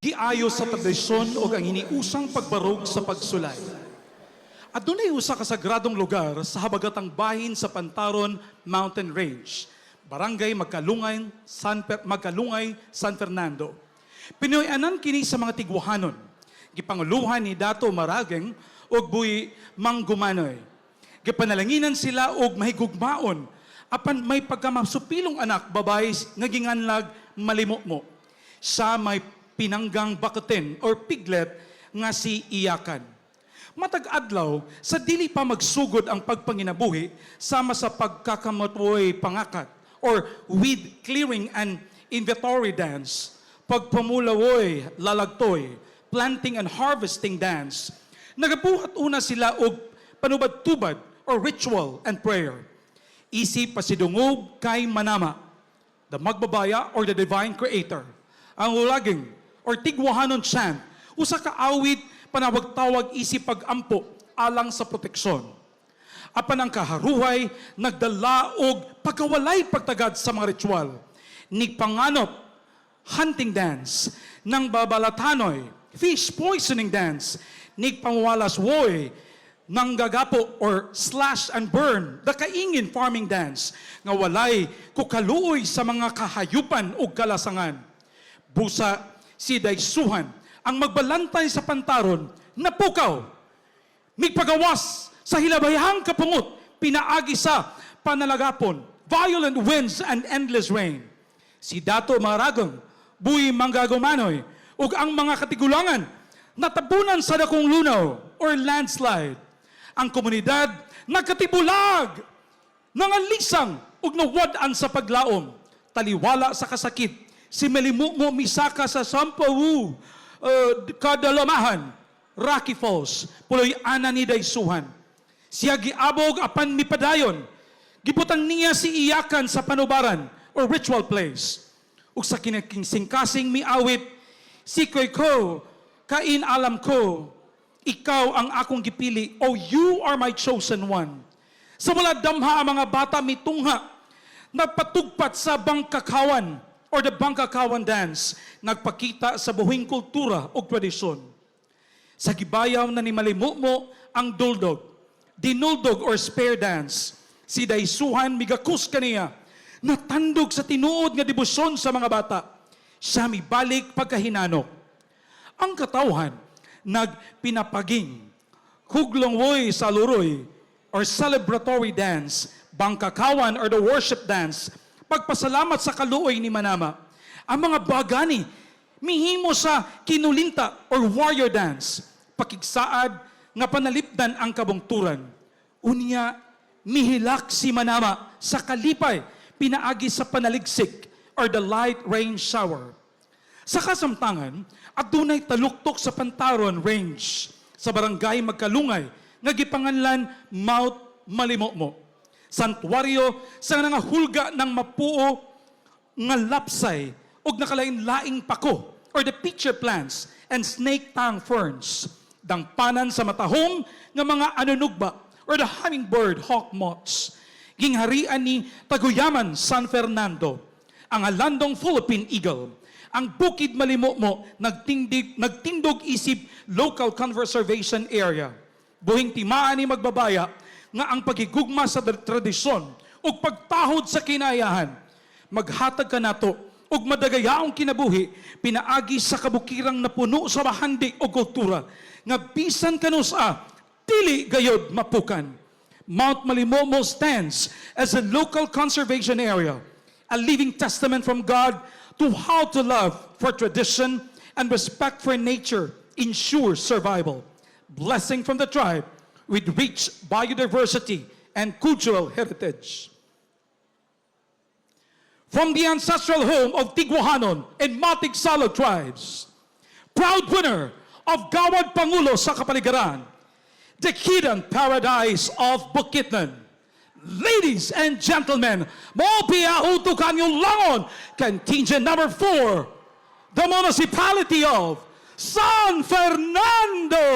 Giayo sa tradisyon o ang iniusang pagbarog sa pagsulay. At dunay usa ka sagradong lugar sa habagatang bahin sa Pantaron Mountain Range, Barangay Magkalungay, San Fernando. Pinoy-anan kini sa mga tigwahanon. Gipanguluhan ni Dato Marageng og Buhi Manggumanoy. Gipanalanginan sila og mahigugmaon apan may pagkamasupilong anak babae nga ginganlag malimokmo. Sa may pinanggang bakutin or piglet nga si Iyakan. Matag adlaw, sa dili pa magsugod ang pagpanginabuhi sama sa pagkakamatoy pangakat or weed clearing and inventory dance, pagpamulawoy lalagtoy, planting and harvesting dance, nagabuhat una sila og panubad-tubad or ritual and prayer. Isip pasidungog kay Manama, the magbabaya or the divine creator. Ang ulaging or tigwahanon chant, usa ka awit panawag-tawag isip pag-ampo alang sa proteksyon. Apan ang kaharuhay nagdala og pagkawalay pagtagad sa mga ritual. Ni panganop hunting dance ng babalatanoy, fish poisoning dance, ni pangwalas woy ng gagapo or slash and burn, the kaingin farming dance, nga walay kukaluoy sa mga kahayupan o kalasangan. Busa si Daisuhan ang magbalantay sa Pantaron na pukaw, migpagawas sa hilabayhang kapungot, pinaagi sa panalagapon, violent winds and endless rain. Si Dato Marageng, Buhi Manggumanoy, ug ang mga katigulangan natabunan sa dakong lunaw or landslide. Ang komunidad nagkatibulag, nanganisang ug nawad-an sa paglaom, taliwala sa kasakit. Si Melimumo misaka sa Sampawu, Kadalamahan, Rocky Falls, puloy ana ni Daisuhan. Siya giabog apan mipadayon. Gibutang niya si Iyakan sa panubaran or ritual place. Ug sa kinakingsing-kasing miawit, sikoy ko, kain alam ko, ikaw ang akong gipili, oh you are my chosen one. Sa wala damha ang mga bata mitungha, nagpatugpat sa bangkakawan, or the Bangkakawan dance, nagpakita sa buhing kultura o tradisyon. Sa gibayaw na ni Malimumo ang duldog, dinuldog or spear dance, si Daisuhan migakus kaniya, natandog sa tinuod nga debosyon sa mga bata, siya mibalik pagkahinanok. Ang katawhan, nagpinapaging, huglong woy sa luroy, or celebratory dance, Bangkakawan or the worship dance, pagpasalamat sa kaluoy ni Manama. Ang mga bagani, mihimo sa kinulinta or warrior dance, pakigsaad nga panalipdan ang kabungturan. Unya, mihilak si Manama sa kalipay, pinaagi sa panaligsik or the light rain shower. Sa kasamtangan, adunay taluktok sa Pantaron Range, sa barangay Magkalungay, nga gipanganlan Mount Malimokmo. Santuaryo sa nga hulga ng mapuo nga lapsay ug nakalain-laing pako or the pitcher plants and snake tongue ferns. Dangpanan sa matahong nga mga anunugba or the hummingbird hawk moths. Gingharian ni Taguyaman, San Fernando. Ang alandong Philippine eagle. Ang Bukid Malimokmo nagtindog isip local conservation area. Buhing timaan ni magbabaya nga ang pagigugma sa tradisyon ug pagtahod sa kinayahan, maghatag ka nato ug madagayaong kinabuhi pinaagi sa kabukirang napuno sa bahandi o kultura nga bisan kanusa dili gayod mapukan. Mount Malimomo stands as a local conservation area, a living testament from God to how to love for tradition and respect for nature ensures survival. Blessing from the tribe with rich biodiversity and cultural heritage. From the ancestral home of Tigwahanon and Matig-Salog tribes, proud winner of Gawad Pangulo sa Kapaligiran, the hidden paradise of Bukidnon. Ladies and gentlemen, Mopia Utukan Langon, contingent number 4, the municipality of San Fernando.